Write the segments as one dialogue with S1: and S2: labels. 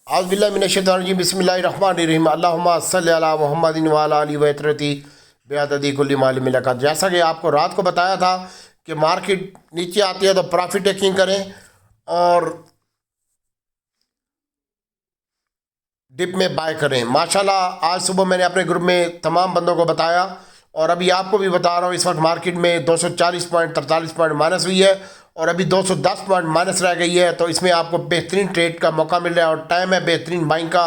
S1: औज़ुबिल्लाहि बिस्मिल्लाहिर्रहमानिर्रहीम अल्लाहुम्मा सल्लि अला मुहम्मदिन व अला आलिहि व इत्रती बिअददी कुल्ली मालिम मिलकत। जैसा कि आपको रात को बताया था कि मार्केट नीचे आती है तो प्रॉफिट टेकिंग करें और डिप में बाय करें। माशाल्लाह आज सुबह मैंने अपने ग्रुप में तमाम बंदों को बताया और अभी आपको भी बता रहा हूँ। इस वक्त मार्केट में 240 पॉइंट 43 पॉइंट माइनस हुई है और अभी 210 पॉइंट माइनस रह गई है। तो इसमें आपको बेहतरीन ट्रेड का मौका मिल रहा है और टाइम है बेहतरीन बाइंग का।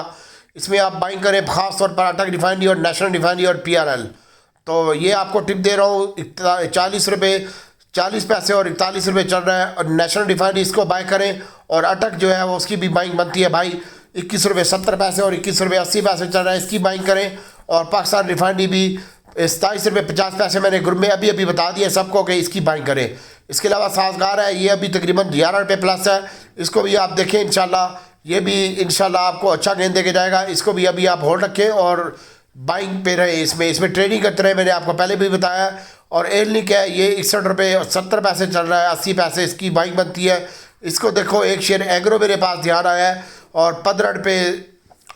S1: इसमें आप बाइंग करें ख़ास तौर पर अटक रिफाइनरी और नेशनल रिफाइनरी और PRL। तो ये आपको टिप दे रहा हूँ। 40 रुपये 40 पैसे और 41 रुपये चल रहा है और नेशनल रिफाइनरी इसको बाय करें और अटक जो है वो उसकी भी बाइंग बनती है भाई। 21 रुपये 70 पैसे और 21 रुपये 80 पैसे चल रहा है, इसकी बाइंग करें। और पाकिस्तान रिफाइनरी भी 27 रुपये 50 पैसे मैंने ग्रुप में अभी बता दिया सबको कि इसकी बाइंग करें। इसके अलावा साजगार है, ये अभी तकरीबन 11 रुपये प्लस है, इसको भी आप देखें इंशाल्लाह। ये भी इंशाल्लाह आपको अच्छा गेंद दे के जाएगा। इसको भी अभी आप होल्ड रखें और बाइंग पे रहे, इसमें ट्रेडिंग करते रहे, मैंने आपको पहले भी बताया। और एयरलिंक है, ये 61 रुपये और 70 पैसे चल रहा है, 80 पैसे इसकी बाइंग बनती है। इसको देखो, एक शेयर एग्रो मेरे पास ध्यान आया है और 15 रुपये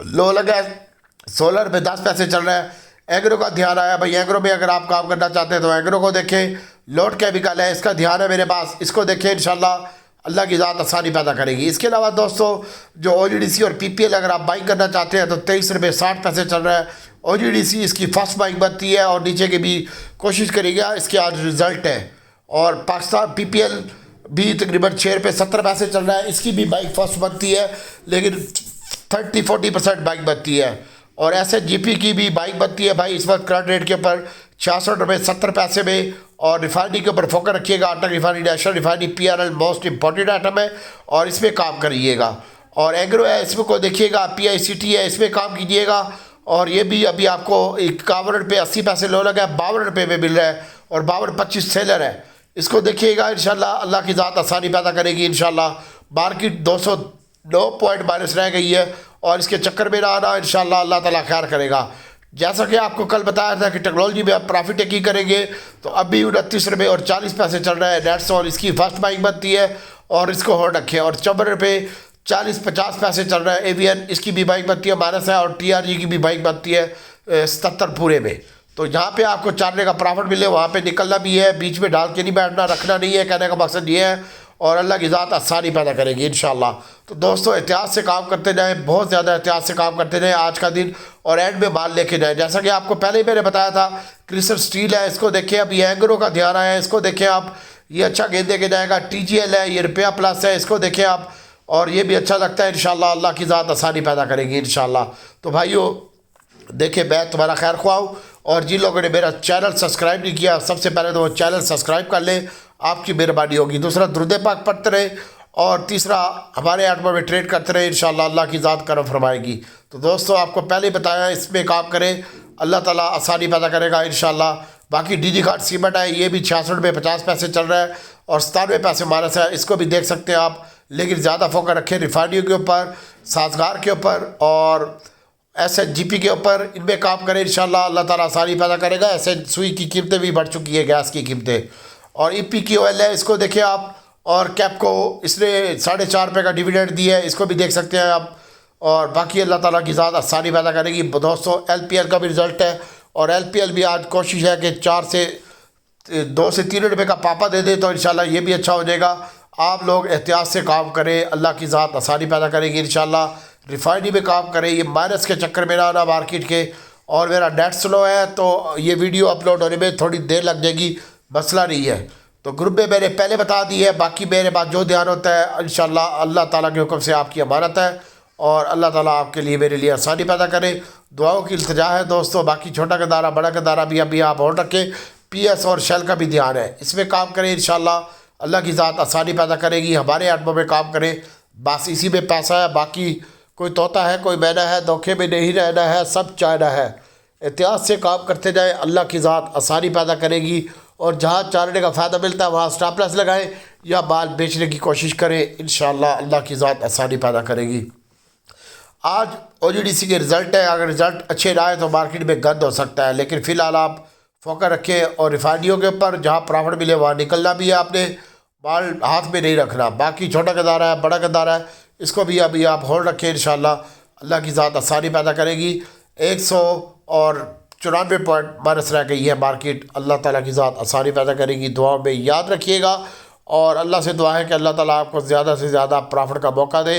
S1: लो लगा है, 16 रुपये 10 पैसे चल रहा है। एग्रो का ध्यान आया भाई, एग्रो में अगर आप काम करना चाहते हैं तो एग्रो को देखें। लोड केमिकल है, इसका ध्यान है मेरे पास, इसको देखें। इंशाल्लाह अल्लाह की ज़ात आसानी पैदा करेगी। इसके अलावा दोस्तों जो OGDC और PPL अगर आप बाइंग करना चाहते हैं तो 23 रुपये 60 पैसे चल रहा है। OGDC इसकी फर्स्ट बाइंग बनती है और नीचे की भी कोशिश करिएगा, इसके आज रिज़ल्ट है। और पाकिस्तान PPL भी तकरीबन 6 रुपये 70 पैसे चल रहा है, इसकी भी बाइक फर्स्ट बनती है लेकिन 30-40% बाइक बनती है। और SHGP की भी बाइक बनती है भाई इस वक्त करंट रेट के ऊपर 66 रुपये 70 पैसे में। और रिफाइनरी के ऊपर फोकस रखिएगा, अटक refinery, national refinery, PRL most important item है और इसमें काम करिएगा। और एग्रो है, इसमें को देखिएगा, PICT है, इसमें काम कीजिएगा। और ये भी अभी आपको 51 रुपये 80 पैसे लो लगा है, 52 रुपये में मिल रहा है और 52.25 सेलर है, इसको देखिएगा। इंशाल्लाह अल्लाह की ज़ात आसानी पैदा करेगी। इंशाल्लाह मार्केट 209 पॉइंट माइनस रह गई है और इसके चक्कर में ना आना, इंशाल्लाह अल्लाह ताला खैर करेगा। जैसा कि आपको कल बताया था कि टेक्नोलॉजी में आप प्रॉफिट टेकिंग करेंगे तो अभी 29 रुपये और 40 पैसे चल रहा है नेट्स और इसकी फर्स्ट बाइंग बनती है और इसको होल्ड रखें। और 54 रुपये 40-50 पैसे चल रहा है AVN, इसकी भी बाइंग बनती है माइनस है। और TRG की भी बाइंग बनती है 77 पूरे में। तो जहाँ पे आपको चार्ने का प्रॉफिट मिले वहाँ पे निकलना भी है, बीच में डाल के नहीं बैठना, रखना नहीं है। कहने का मकसद ये है और अल्लाह की ज़ात आसानी पैदा करेगी इंशाल्लाह। तो दोस्तों एहतियात से काम करते जाएं, बहुत ज़्यादा एहतियात से काम करते जाएं आज का दिन और एंड में माल लेके जाएं। जैसा कि आपको पहले ही मैंने बताया था, क्रिस्टल स्टील है, इसको देखें। अब ये एग्रो का ध्यान आया है, इसको देखें आप, ये अच्छा गेंद दे के जाएगा। TGL है, ये रुपया प्लस है, इसको देखें आप और ये भी अच्छा लगता है। इंशाल्लाह अल्लाह की ज़ात आसानी पैदा करेगी इंशाल्लाह। तो भाइयों देखिए, मैं तुम्हारा खैर ख्वाह और जिन लोगों ने मेरा चैनल सब्सक्राइब नहीं किया, सबसे पहले तो वो चैनल सब्सक्राइब कर लें, आपकी मेहरबानी होगी। दूसरा दुरूद पाक पढ़ते रहे और तीसरा हमारे आइटमों में ट्रेड करते रहे, इंशाल्लाह अल्लाह की ज़ात करम फरमाएगी। तो दोस्तों आपको पहले बताया, इसमें काम करें, अल्लाह ताला आसानी पैदा करेगा इंशाल्लाह। बाकी DG घाट सीमेंट है, ये भी 66 रुपये 50 पैसे चल रहा है और 97 पैसे माइनस है, इसको भी देख सकते हैं आप। लेकिन ज़्यादा फोकस रखें रिफाइनरियों के ऊपर, साजगार के ऊपर और SHGP के ऊपर, इनमें काम करें इंशाल्लाह अल्लाह ताला आसानी पैदा करेगा। ऐसे सुई की कीमतें भी बढ़ चुकी है, गैस की कीमतें। और EPKOL है, इसको देखें आप। और कैपको, इसने 4.5 रुपये का डिविडेंड दिया है, इसको भी देख सकते हैं आप। और बाकी अल्लाह ताला की ज़ात आसानी पैदा करेगी। दोस्तों LPL का भी रिज़ल्ट है और LPL भी आज कोशिश है कि 2 से 3 रुपये का पापा दे दे तो इंशाल्लाह ये भी अच्छा हो जाएगा। आप लोग एहतियात से काम करें, अल्लाह की ज़ात आसानी पैदा करेगी इंशाल्लाह। रिफाइनरी में काम करें, ये माइनस के चक्कर में ना आना मार्केट के। और मेरा नेट स्लो है तो ये वीडियो अपलोड होने में थोड़ी देर लग जाएगी, मसला नहीं है। तो ग्रुप में मैंने पहले बता दी है, बाकी मेरे पास जो ध्यान होता है इंशाल्लाह अल्लाह ताला के हुक्म से आपकी अमानत है और अल्लाह ताला आपके लिए मेरे लिए आसानी पैदा करे। दुआओं की इल्तिजा है दोस्तों। बाकी छोटा गदारा बड़ा गदारा भी अभी आप होल्ड रखें। PS और शेल का भी ध्यान है, इसमें काम करें इंशाल्लाह अल्लाह की ज़ात आसानी पैदा करेगी। हमारे आइटमों में काम करें, बस इसी में पैसा है। बाकी कोई तोता है, कोई मैना है, धोखे में नहीं रहना है, सब चाहना है। एहतियात से काम करते जाए, अल्लाह की ज़ात आसानी पैदा करेगी। और जहाँ चारने का फ़ायदा मिलता है वहाँ स्टॉप लॉस लगाएं या माल बेचने की कोशिश करें, इंशाल्लाह अल्लाह की ज़ात आसानी पैदा करेगी। आज OGDC के रिज़ल्ट है, अगर रिज़ल्ट अच्छे ना आए तो मार्केट में गंद हो सकता है, लेकिन फ़िलहाल आप फोकस रखें और रिफाइनरियों के ऊपर, जहाँ प्रॉफिट मिले वहाँ निकलना भी है आपने, माल हाथ में नहीं रखना। बाकी छोटा गदारा है, बड़ा गदारा है, इसको भी अभी आप होल्ड रखें, इंशाल्लाह अल्लाह की ज़ात आसानी पैदा करेगी। 194 पॉइंट माइनस रह गई है मार्केट, अल्लाह ताला की ज़ात आसानी पैदा करेगी। दुआ में याद रखिएगा और अल्लाह से दुआ है कि अल्लाह ताला आपको ज़्यादा से ज़्यादा प्रॉफिट का मौका दे।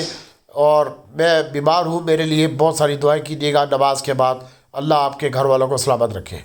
S1: और मैं बीमार हूँ, मेरे लिए बहुत सारी दुआएं कीजिएगा नमाज के बाद। अल्लाह आपके घर वालों को सलामत रखे।